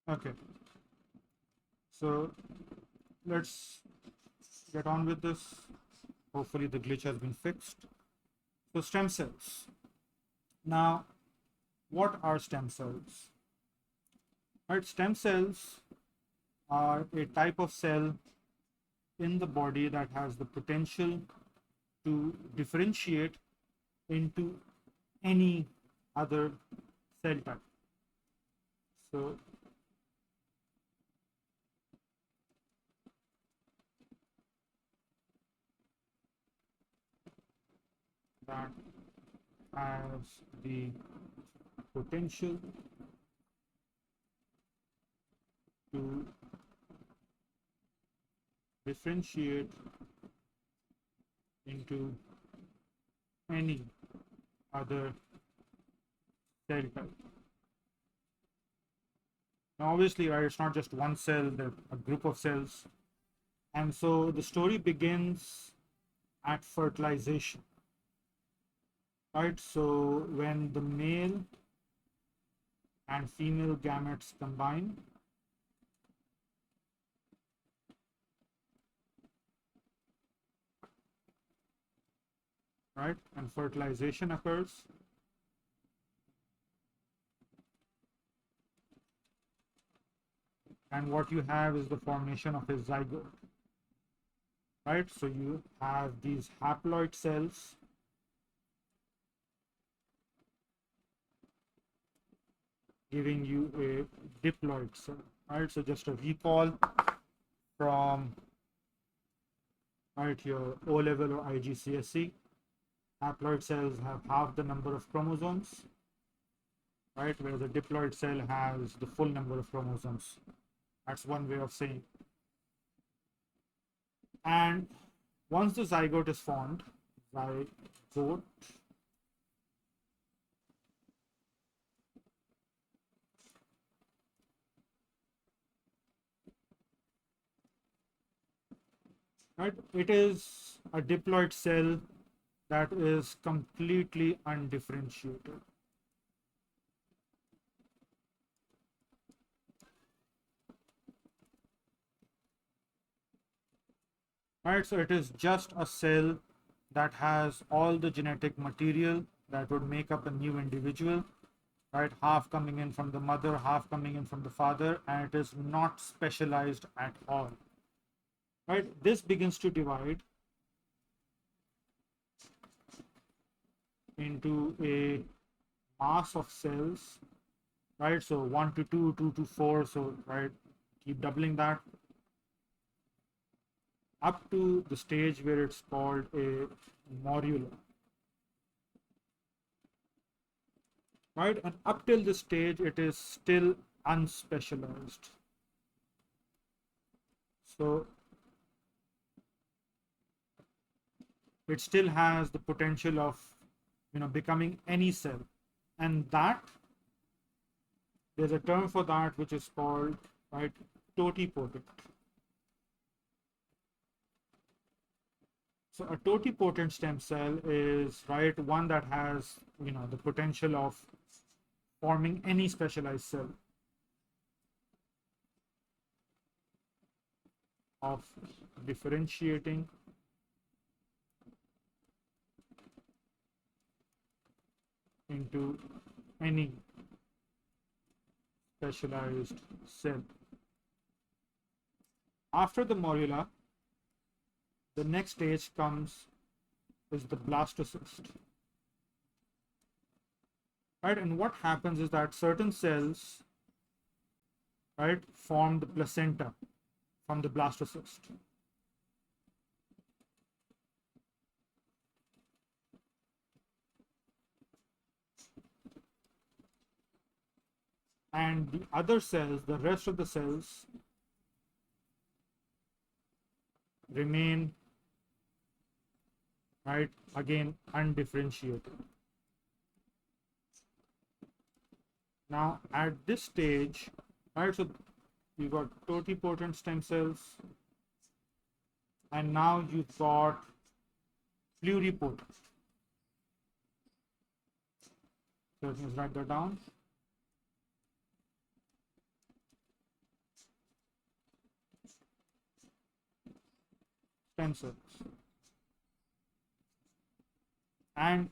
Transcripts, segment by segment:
Okay, so let's get on with this. Hopefully the glitch has been fixed. So stem cells. Now, what are stem cells? Right, stem cells are a type of cell in the body that has the potential to differentiate into any other cell type. So that has the potential to differentiate into any other cell type. Now, obviously, right, it's not just one cell, there's a group of cells. And so the story begins at fertilization. Right, so when the male and female gametes combine, right, and fertilization occurs, and what you have is the formation of a zygote. Right, so you have these haploid cells giving you a diploid cell. Right, so just a recall from right your O level or IGCSE, haploid cells have half the number of chromosomes, right, whereas a diploid cell has the full number of chromosomes. That's one way of saying. And once the zygote is formed, zygote, right, it is a diploid cell that is completely undifferentiated. Right, so it is just a cell that has all the genetic material that would make up a new individual, right? Half coming in from the mother, half coming in from the father, and it is not specialized at all. Right, this begins to divide into a mass of cells, right? So 1 to 2, 2 to 4, so right, keep doubling that up to the stage where it's called a morula. Right, and up till this stage it is still unspecialized. So it still has the potential of becoming any cell, and that there's a term for that which is called, right, totipotent. So a totipotent stem cell is, right, one that has the potential of forming any specialized cell, of differentiating into any specialized cell. After the morula, the next stage comes is the blastocyst. Right, and what happens is that certain cells, right, form the placenta from the blastocyst. And the other cells, the rest of the cells, remain, right, again undifferentiated. Now at this stage, right, so you got totipotent stem cells, and now you've got pluripotent. So let's write that down. stem cells. And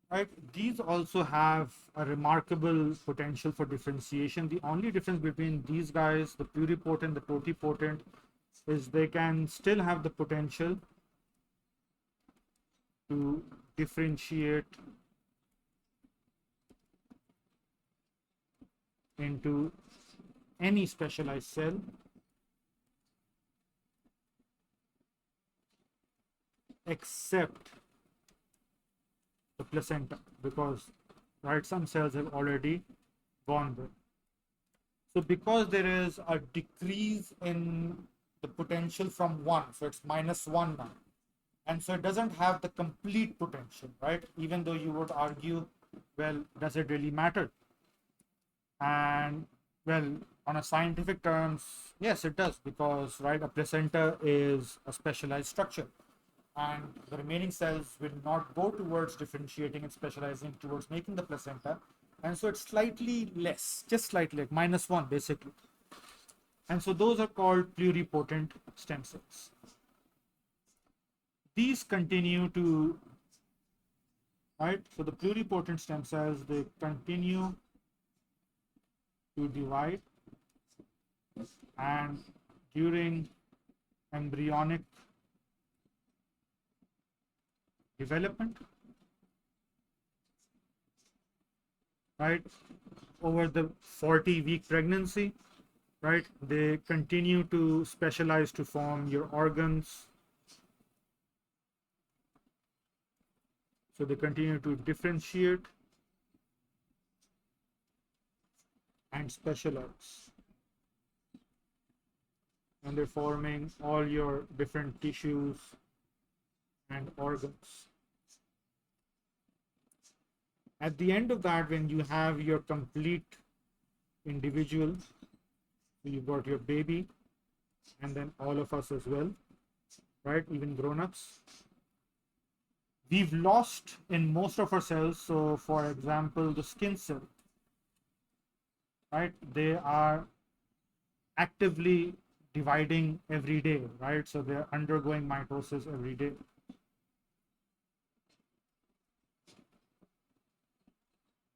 right, these also have a remarkable potential for differentiation. The only difference between these guys, the pluripotent, the totipotent, is they can still have the potential to differentiate into any specialized cell except the placenta, because right, some cells have already gone there. So because there is a decrease in the potential from 1, so it's -1 now, and so it doesn't have the complete potential, right? Even though you would argue, well, does it really matter? And well, on a scientific terms, yes, it does, because right, a placenta is a specialized structure, and the remaining cells will not go towards differentiating and specializing towards making the placenta, and so it's slightly less, just slightly, like -1 basically. And so those are called pluripotent stem cells. These continue to, right, so the pluripotent stem cells, they continue to divide, and during embryonic development, right, over the 40-week pregnancy, right, they continue to specialize to form your organs. So they continue to differentiate and specialize, and they're forming all your different tissues and organs. At the end of that, when you have your complete individual, you've got your baby, and then all of us as well, right, even grown-ups, we've lost in most of our cells. So for example, the skin cell, right, they are actively dividing every day, right? So they're undergoing mitosis every day.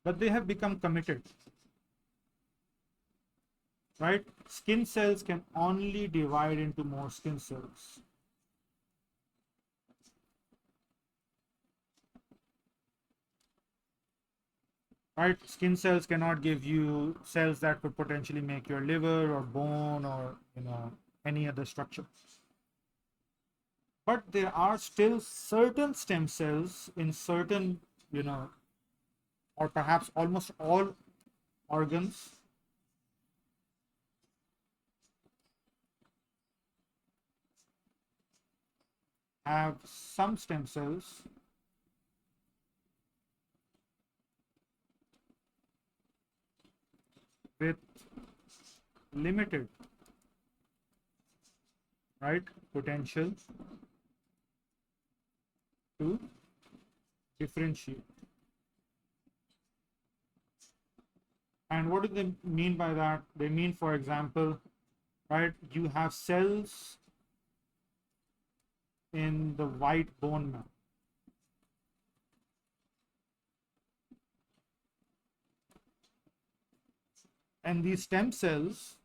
But they have become committed, right? Skin cells can only divide into more skin cells. Right? Skin cells cannot give you cells that could potentially make your liver or bone or, any other structure. But there are still certain stem cells in certain, or perhaps almost all organs have some stem cells with limited, right, potential to differentiate. And what do they mean by that? They mean, for example, right, you have cells in the white bone marrow. And these stem cells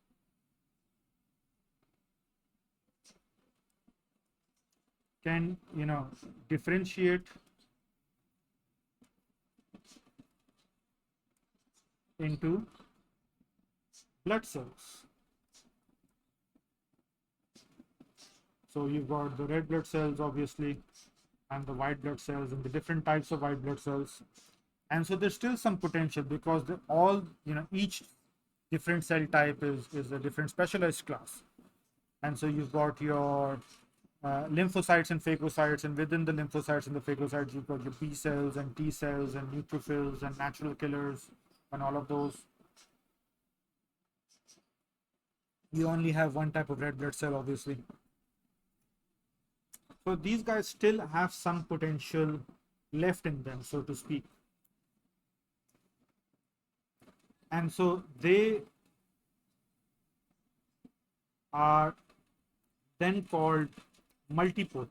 can, differentiate into blood cells. So you've got the red blood cells, obviously, and the white blood cells, and the different types of white blood cells. And so there's still some potential, because they all, each different cell type is a different specialized class. And so you've got your lymphocytes and phagocytes, and within the lymphocytes and the phagocytes, you've got your B cells and T cells and neutrophils and natural killers and all of those. You only have one type of red blood cell, obviously. So these guys still have some potential left in them, so to speak. And so they are then called multipotent.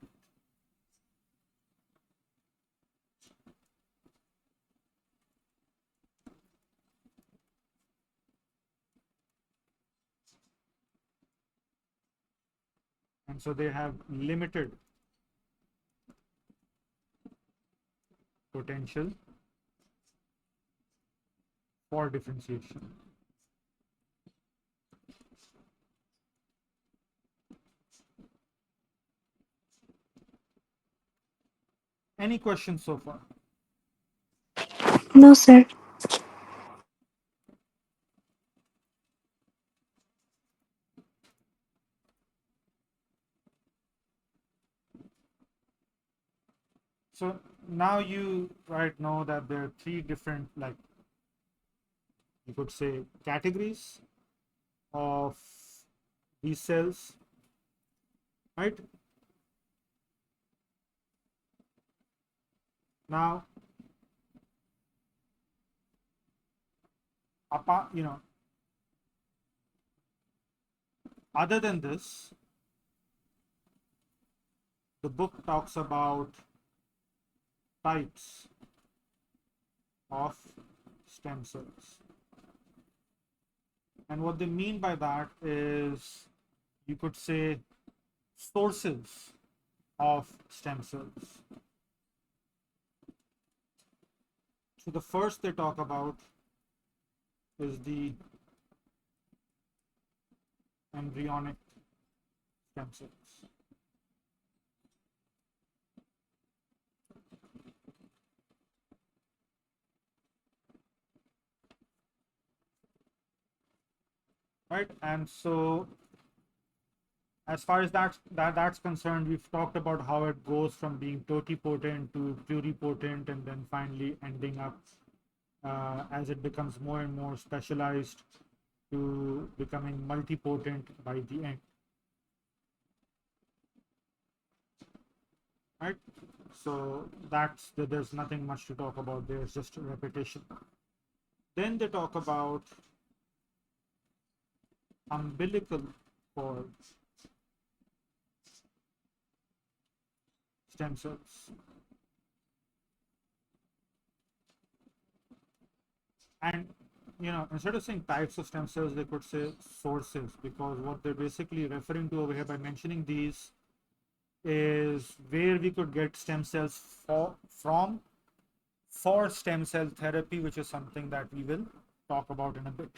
And so they have limited potential for differentiation. Any questions so far? No, sir. So now you know that there are three different, like you could say, categories of these cells, right? Now, apart, other than this, the book talks about types of stem cells. And what they mean by that is, you could say, sources of stem cells. So the first they talk about is the embryonic stem cells. Right? And so as far as that's concerned, we've talked about how it goes from being totipotent to pluripotent, and then finally ending up, as it becomes more and more specialized, to becoming multipotent by the end. Right? So there's nothing much to talk about there, it's just a repetition. Then they talk about umbilical cord stem cells. And instead of saying types of stem cells, they could say sources, because what they're basically referring to over here by mentioning these is where we could get stem cells for stem cell therapy, which is something that we will talk about in a bit.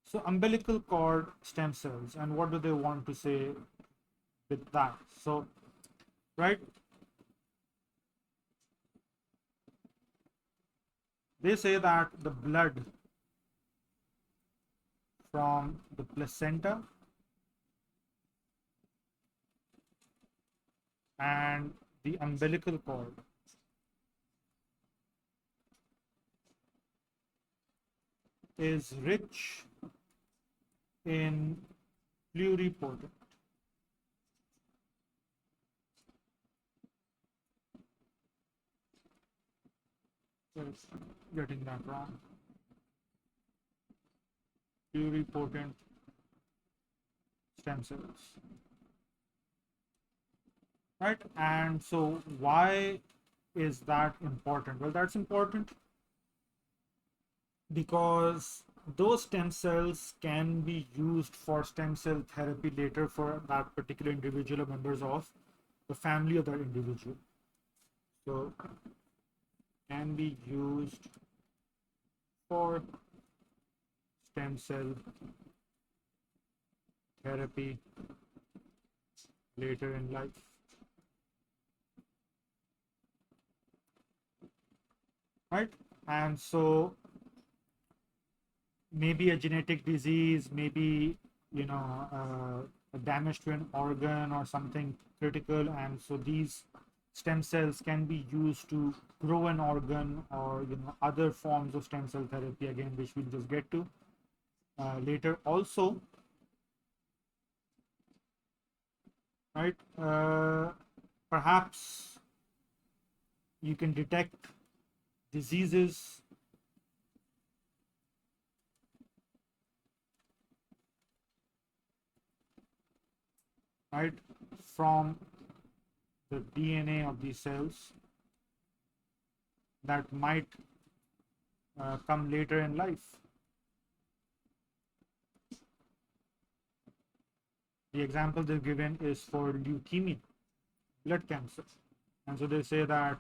So umbilical cord stem cells, and what do they want to say with that? So, right, they say that the blood from the placenta and the umbilical cord is rich in pluripotent. Getting that wrong. Pluripotent stem cells. Right? And so why is that important? Well, that's important because those stem cells can be used for stem cell therapy later for that particular individual or members of the family of that individual. So can be used for stem cell therapy later in life. Right? And so maybe a genetic disease, maybe a damage to an organ or something critical, and so these stem cells can be used to grow an organ, or other forms of stem cell therapy, again, which we'll just get to later also. Right? Perhaps you can detect diseases right, from the DNA of these cells that might come later in life. The example they've given is for leukemia, blood cancer. And so they say that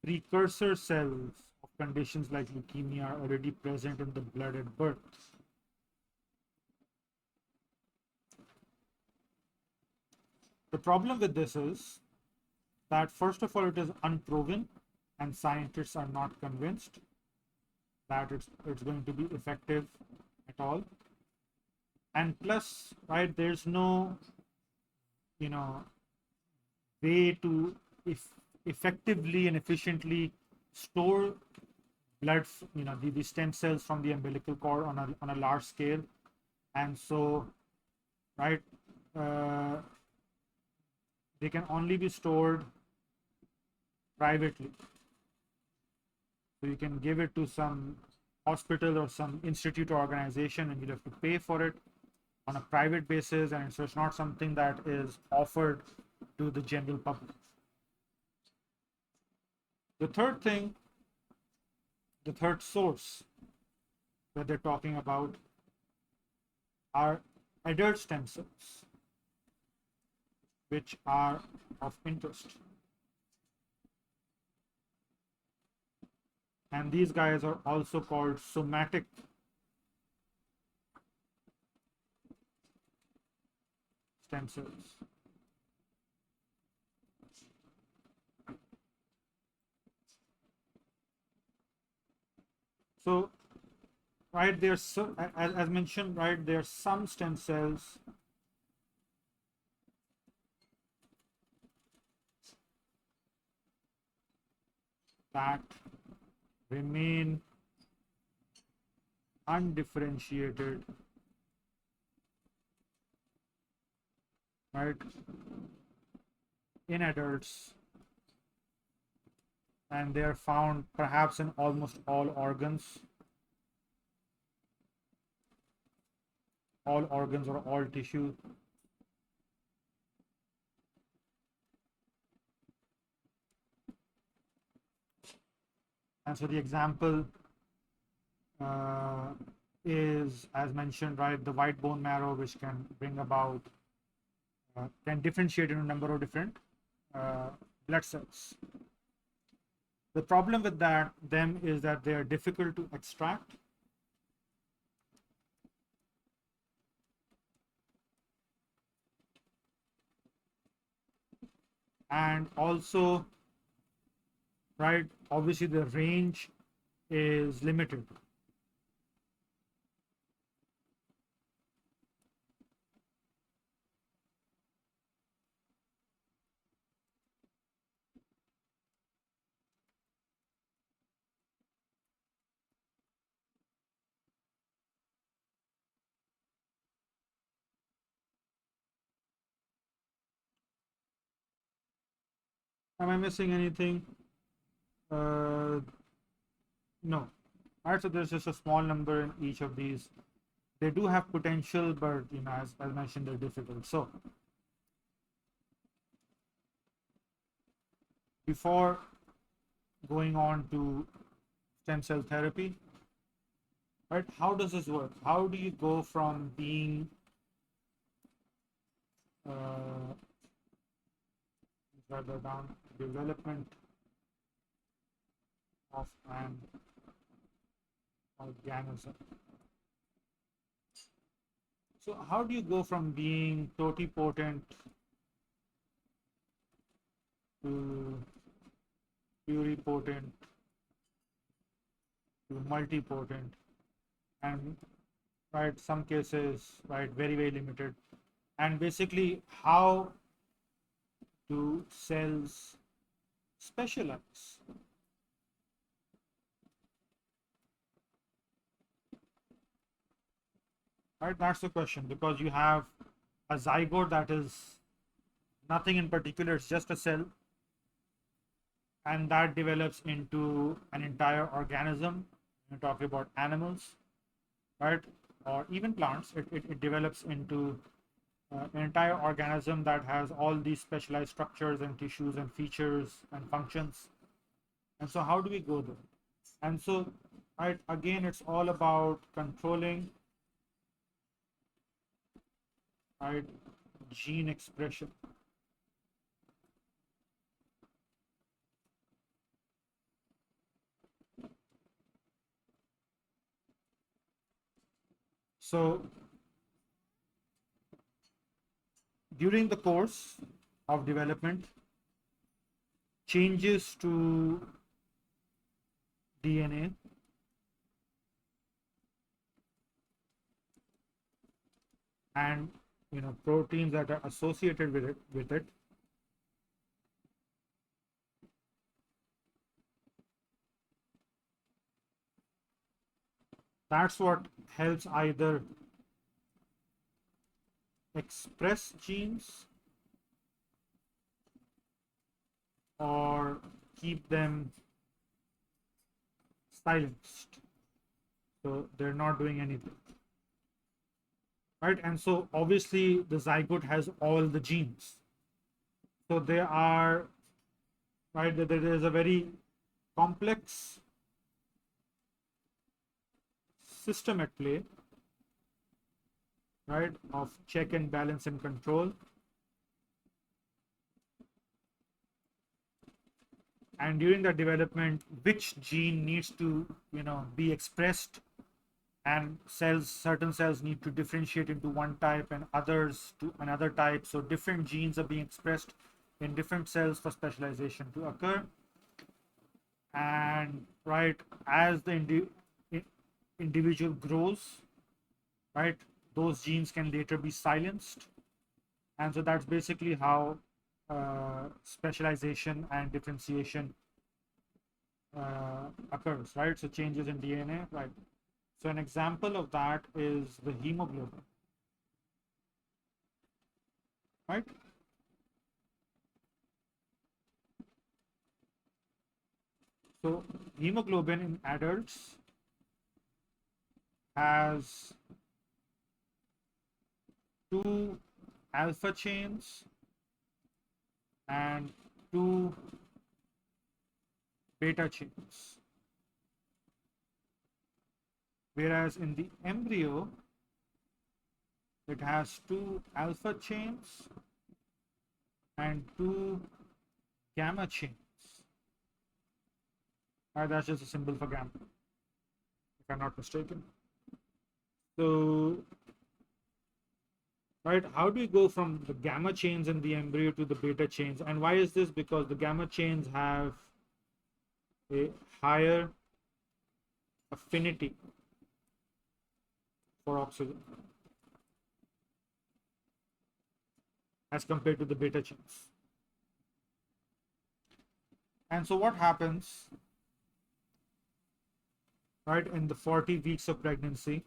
precursor cells of conditions like leukemia are already present in the blood at birth. The problem with this is that, first of all, it is unproven, and scientists are not convinced that it's going to be effective at all. And plus, right, there's no, way to effectively and efficiently store blood, the stem cells from the umbilical cord on a large scale. And so, right, they can only be stored privately. So you can give it to some hospital or some institute or organization, and you'll have to pay for it on a private basis, and so it's not something that is offered to the general public. The third thing, the third source that they're talking about are adult stem cells, which are of interest. And these guys are also called somatic stem cells. So, right, there's so, as mentioned, right, there are some stem cells that remain undifferentiated, right, in adults, and they are found perhaps in almost all organs or all tissue. And so the example is, as mentioned, right, the white bone marrow, which can bring about, can differentiate into a number of different blood cells. The problem with them is that they are difficult to extract. And also, right, obviously the range is limited. Am I missing anything? No. All right, so there's just a small number in each of these. They do have potential, but as mentioned, they're difficult. So before going on to stem cell therapy, right, how does this work? How do you go from being write that down, development of an organism? So how do you go from being totipotent to pluripotent to multipotent, and right, some cases, right, very, very limited? And basically, how do cells specialize? Right, that's the question, because you have a zygote that is nothing in particular, it's just a cell, and that develops into an entire organism. We're talking about animals, right, or even plants. It develops into an entire organism that has all these specialized structures and tissues and features and functions. And so how do we go there? And so, right, again, it's all about controlling, right, gene expression. So during the course of development, changes to DNA and proteins that are associated with it that's what helps either express genes or keep them silenced, so they're not doing anything, right? And so obviously the zygote has all the genes, so they are, right, there is a very complex system at play, right, of check and balance and control. And during the development, which gene needs to be expressed, and certain cells need to differentiate into one type and others to another type, so different genes are being expressed in different cells for specialization to occur. And right, as the individual grows, right, those genes can later be silenced. And so that's basically how specialization and differentiation occurs, right? So changes in DNA, right? So an example of that is the hemoglobin, right? So hemoglobin in adults has 2 alpha chains and 2 beta chains, whereas in the embryo it has 2 alpha chains and 2 gamma chains. That's just a symbol for gamma, if I'm not mistaken. So, right, how do we go from the gamma chains in the embryo to the beta chains? And why is this? Because the gamma chains have a higher affinity for oxygen as compared to the beta chains. And so what happens, right, in the 40 weeks of pregnancy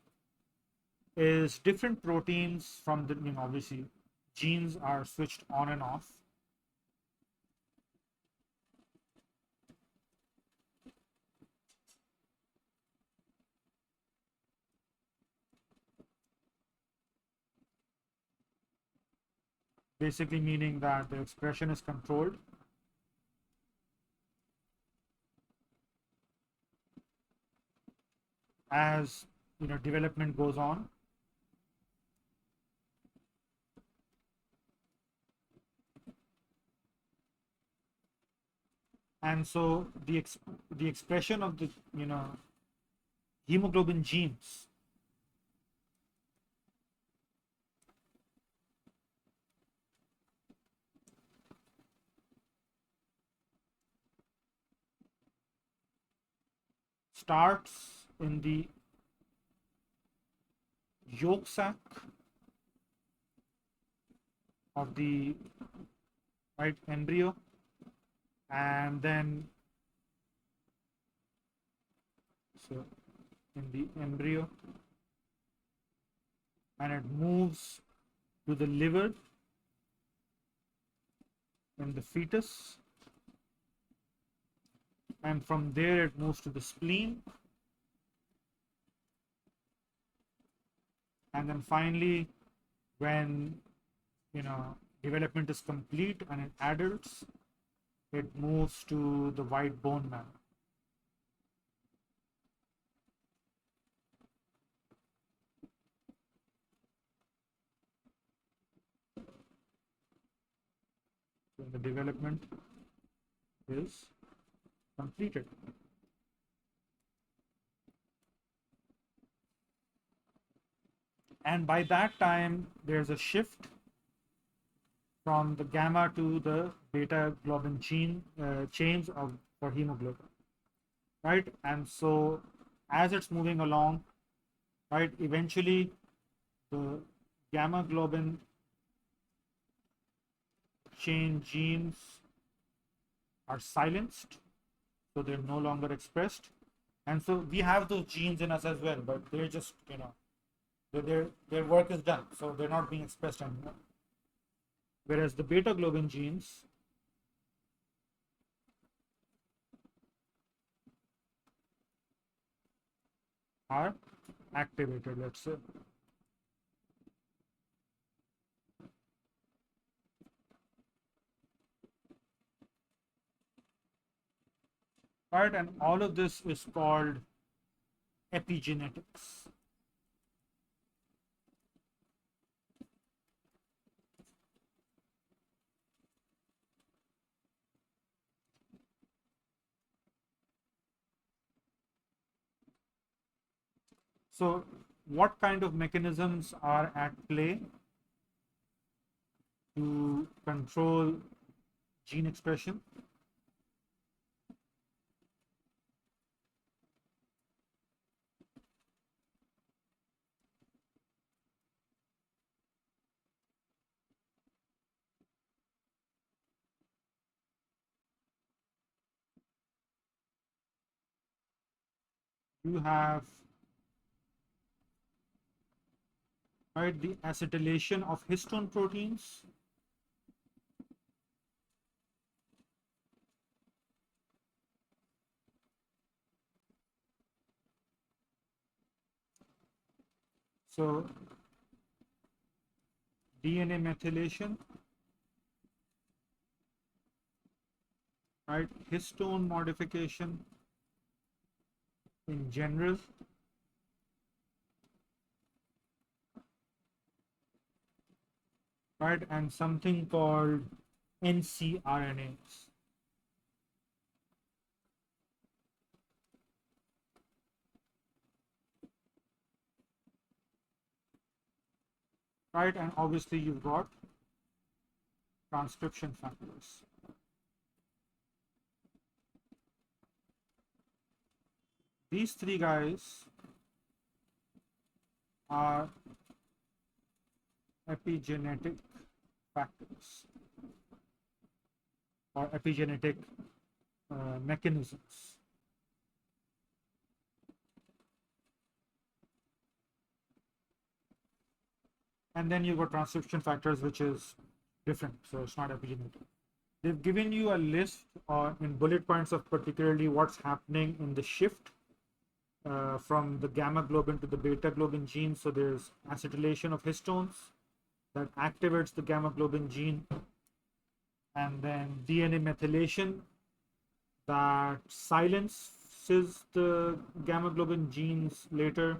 is different proteins from the, obviously genes are switched on and off. Basically meaning that the expression is controlled. As development goes on. And so the expression of the hemoglobin genes starts in the yolk sac of the embryo, and then so in the embryo, and it moves to the liver in the fetus, and from there it moves to the spleen, and then finally when development is complete and in adults, it moves to the white bone marrow. So the development is completed. And by that time, there's a shift from the gamma to the beta globin chains for hemoglobin, right? And so as it's moving along, right, eventually the gamma globin chain genes are silenced, so they're no longer expressed. And so we have those genes in us as well, but they're just, their work is done, so they're not being expressed anymore. Whereas the beta globin genes are activated, let's say. Right, and all of this is called epigenetics. So what kind of mechanisms are at play to control gene expression? You have, right, the acetylation of histone proteins. So DNA methylation, right, histone modification in general, right, and something called ncRNAs. Right, and obviously you've got transcription factors. These three guys are epigenetic factors or epigenetic mechanisms. And then you've got transcription factors, which is different, so it's not epigenetic. They've given you a list in bullet points of particularly what's happening in the shift from the gamma globin to the beta globin gene. So there's acetylation of histones that activates the gamma globin gene, and then DNA methylation that silences the gamma globin genes later.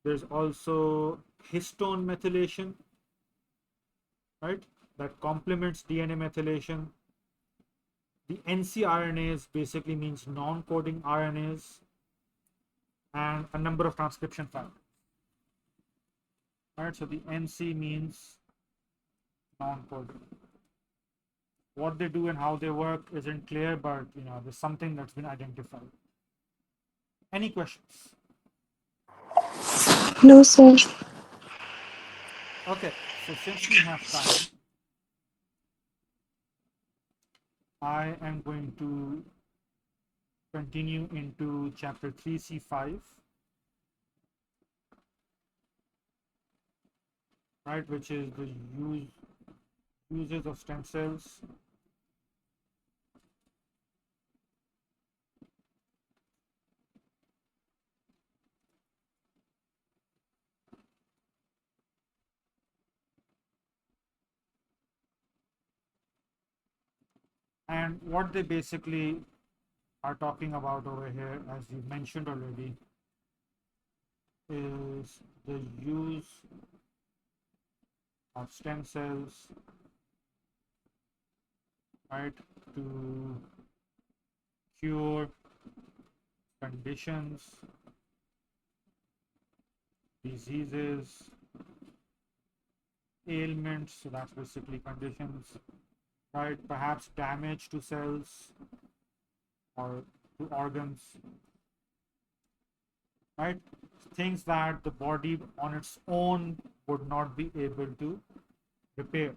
There's also histone methylation, right, that complements DNA methylation. The ncRNAs basically means non-coding RNAs, and a number of transcription factors. Right, so the NC means non-coding. What they do and how they work isn't clear, but there's something that's been identified. Any questions? No, sir. Okay, so since we have time, I am going to continue into chapter 3C5, right, which is the uses of stem cells. And what they basically are talking about over here, as you mentioned already, is the use of stem cells, right, to cure conditions, diseases, ailments, so that's basically conditions, right? Perhaps damage to cells or to organs, right? Things that the body on its own would not be able to repair.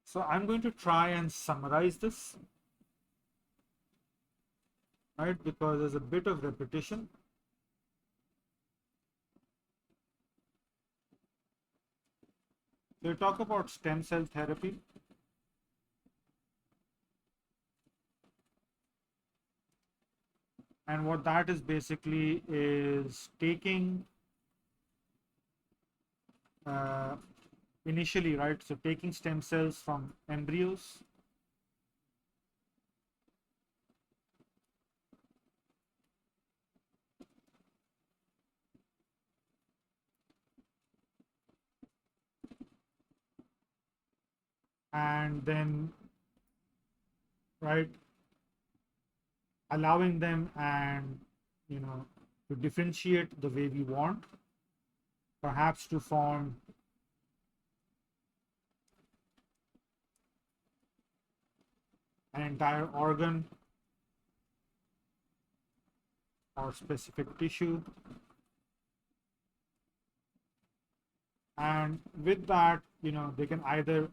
So I'm going to try and summarize this, right? Because there's a bit of repetition. So we talk about stem cell therapy. And what that is basically is taking uh, initially, right? So taking stem cells from embryos, and then, right, allowing them and, you know, to differentiate the way we want, perhaps to form an entire organ or specific tissue. And with that, you know, they can either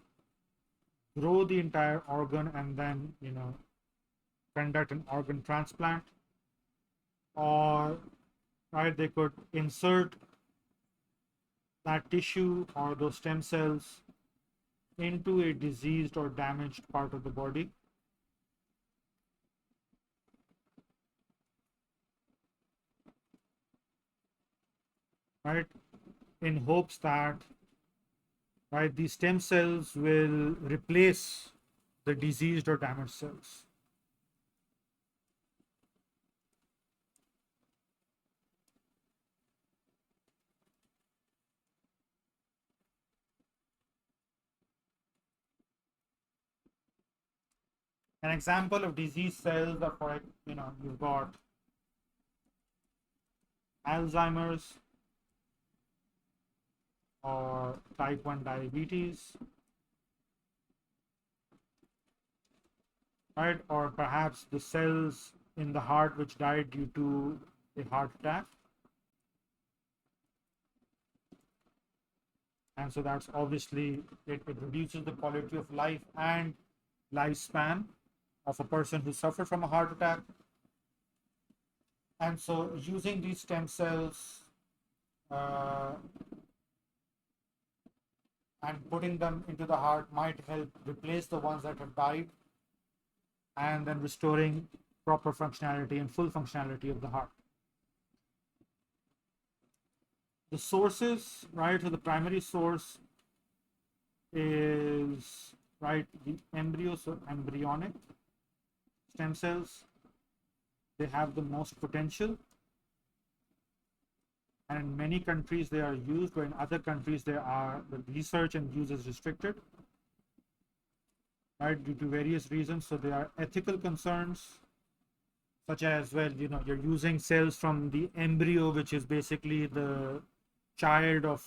grow the entire organ and then, you know, conduct an organ transplant, or, right, they could insert that tissue or those stem cells into a diseased or damaged part of the body, right, in hopes that, right, these stem cells will replace the diseased or damaged cells. An example of disease cells are, for, you know, you've got Alzheimer's or type 1 diabetes, right? Or perhaps the cells in the heart which died due to a heart attack. And so that's obviously, it reduces the quality of life and lifespan of a person who suffered from a heart attack. And so using these stem cells and putting them into the heart might help replace the ones that have died, and then restoring proper functionality and full functionality of the heart. The sources, right, so the primary source is, right, the embryo, so embryonic stem cells. They have the most potential, and in many countries they are used, but in other countries the research and use is restricted, right, due to various reasons. So there are ethical concerns, such as, well, you know, you're using cells from the embryo, which is basically the child of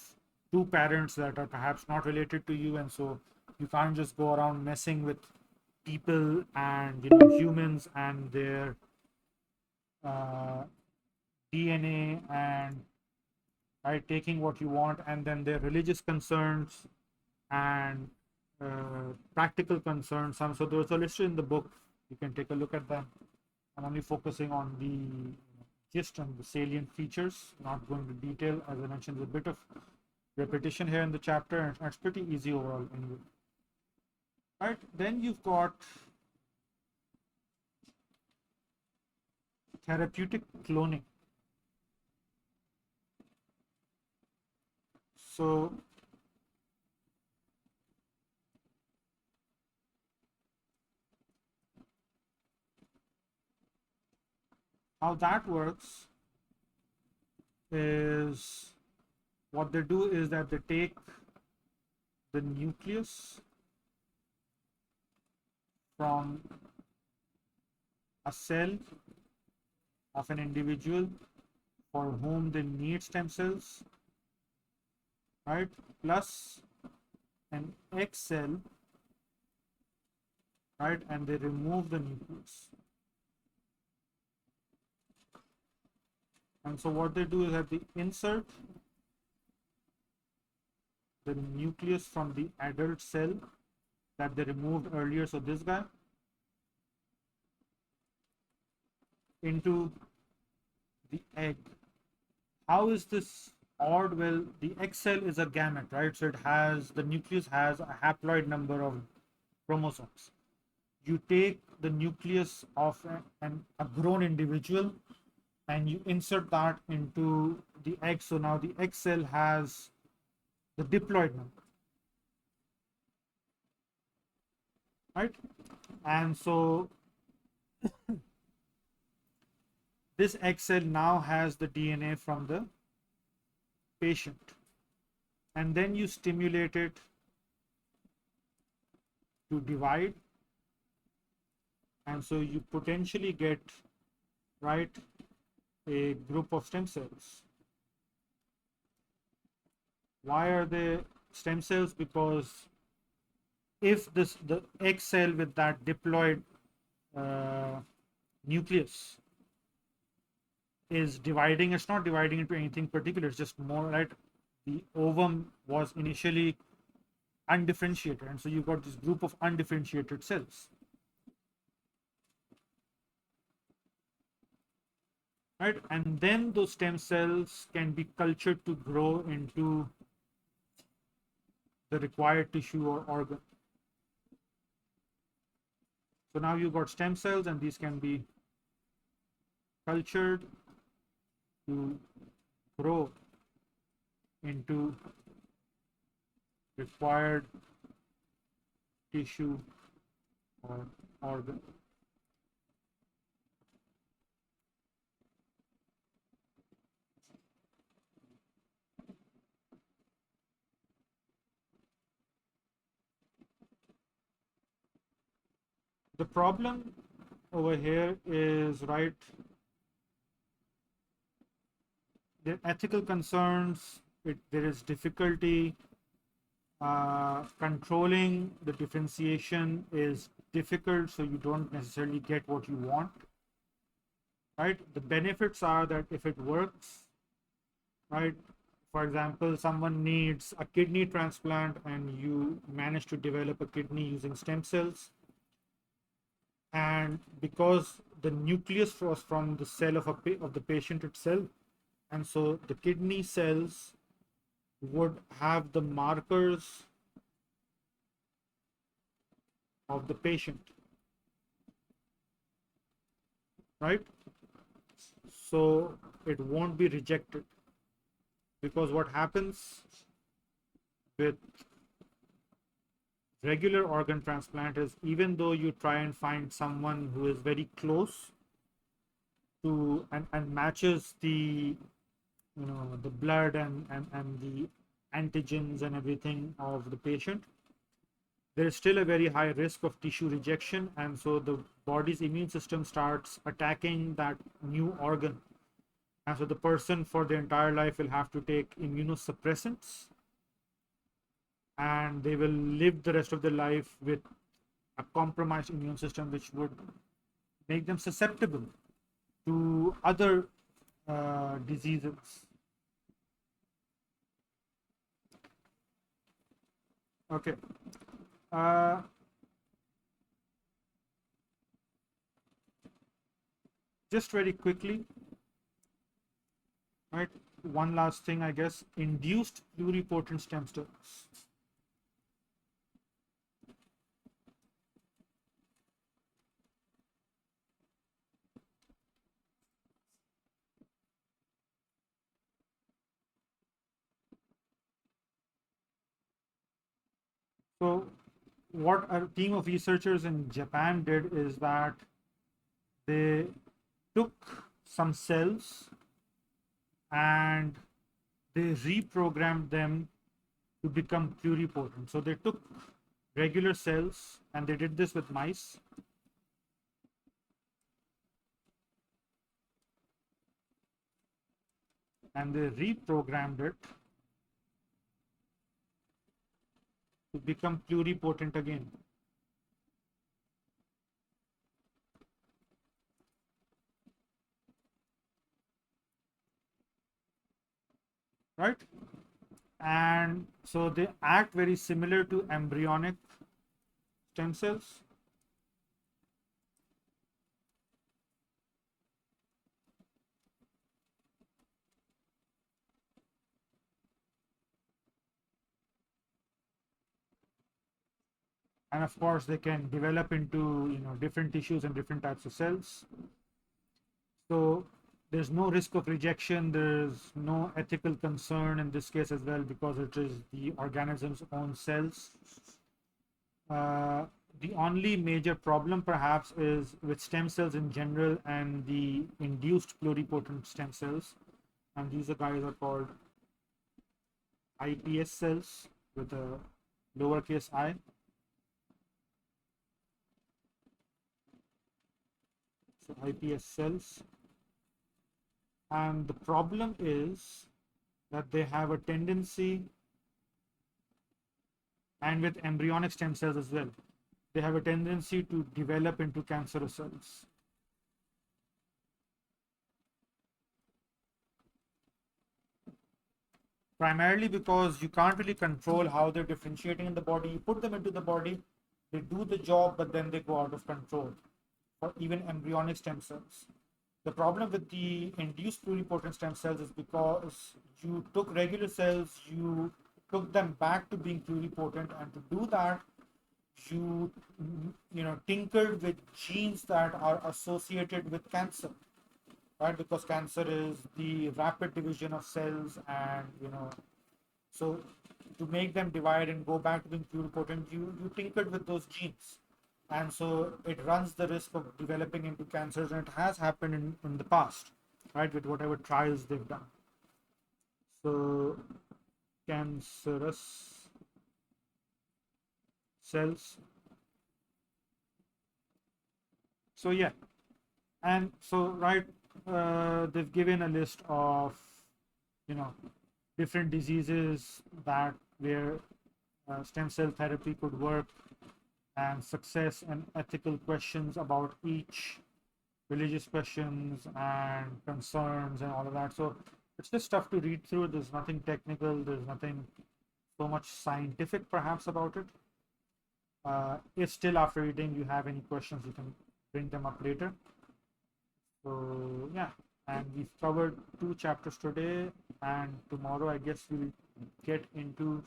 two parents that are perhaps not related to you, and so you can't just go around messing with people and, you know, humans and their DNA, and, right, taking what you want. And then their religious concerns and practical concerns. So those are listed in the book. You can take a look at them. I'm only focusing on the gist and the salient features, not going into detail. As I mentioned, there's a bit of repetition here in the chapter, and it's pretty easy overall anyway. Right, then you've got therapeutic cloning. So how that works is, what they do is that they take the nucleus from a cell of an individual for whom they need stem cells, right, plus an X cell, right, and they remove the nucleus. And so what they do is that they insert the nucleus from the adult cell that they removed earlier, so this guy, into the egg. How is this odd? Well, the X cell is a gamete, right? So it has, the nucleus has a haploid number of chromosomes. You take the nucleus of a grown individual and you insert that into the egg. So now the X cell has the diploid number, right? And so this X cell now has the DNA from the patient, and then you stimulate it to divide, and so you potentially get, right, a group of stem cells. Why are they stem cells? Because if the X cell with that diploid nucleus is dividing, it's not dividing into anything particular, it's just more, right, the ovum was initially undifferentiated, and so you've got this group of undifferentiated cells, right, and then those stem cells can be cultured to grow into the required tissue or organ. So now you've got stem cells, and these can be cultured to grow into required tissue or organ. The problem over here is, right, the ethical concerns, there is difficulty, controlling the differentiation is difficult, so you don't necessarily get what you want, right? The benefits are that if it works, right, for example, someone needs a kidney transplant and you manage to develop a kidney using stem cells, and because the nucleus was from the cell of the patient itself, and so the kidney cells would have the markers of the patient, right? So it won't be rejected, because what happens with regular organ transplant is, even though you try and find someone who is very close to and matches the, the blood and the antigens and everything of the patient, there is still a very high risk of tissue rejection, and so the body's immune system starts attacking that new organ, and so the person for their entire life will have to take immunosuppressants, and they will live the rest of their life with a compromised immune system, which would make them susceptible to other diseases. Okay. Just very quickly, right? One last thing, I guess, induced pluripotent stem cells. So what a team of researchers in Japan did is that they took some cells and they reprogrammed them to become pluripotent. So they took regular cells and they did this with mice. And they reprogrammed it to become pluripotent again. Right? And so they act very similar to embryonic stem cells. And of course, they can develop into different tissues and different types of cells. So there's no risk of rejection. There's no ethical concern in this case as well because it is the organism's own cells. The only major problem perhaps is with stem cells in general and the induced pluripotent stem cells. And these guys are called IPS cells with a lowercase I. So IPS cells. And the problem is that they have a tendency, and with embryonic stem cells as well, they have a tendency to develop into cancerous cells. Primarily because you can't really control how they're differentiating in the body. You put them into the body, they do the job, but then they go out of control. Or even embryonic stem cells. The problem with the induced pluripotent stem cells is because you took regular cells, you took them back to being pluripotent, and to do that, you tinkered with genes that are associated with cancer, right? Because cancer is the rapid division of cells, and so to make them divide and go back to being pluripotent, you tinkered with those genes, and so it runs the risk of developing into cancers, and it has happened in the past, right, with whatever trials they've done. So cancerous cells. So yeah, and so right, they've given a list of different diseases that where stem cell therapy could work, and success and ethical questions about each, religious questions and concerns and all of that. So it's just tough to read through. There's nothing technical. There's nothing so much scientific perhaps about it. If still after reading you have any questions, you can bring them up later. So yeah, and we've covered 2 chapters today, and tomorrow I guess we'll get into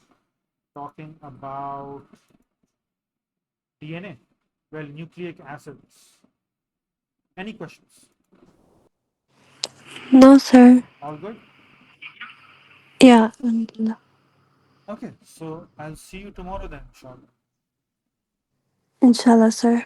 talking about DNA, well, nucleic acids. Any questions? No, sir. All good? Yeah, alhamdulillah. Okay, so I'll see you tomorrow then, inshallah. Inshallah, sir.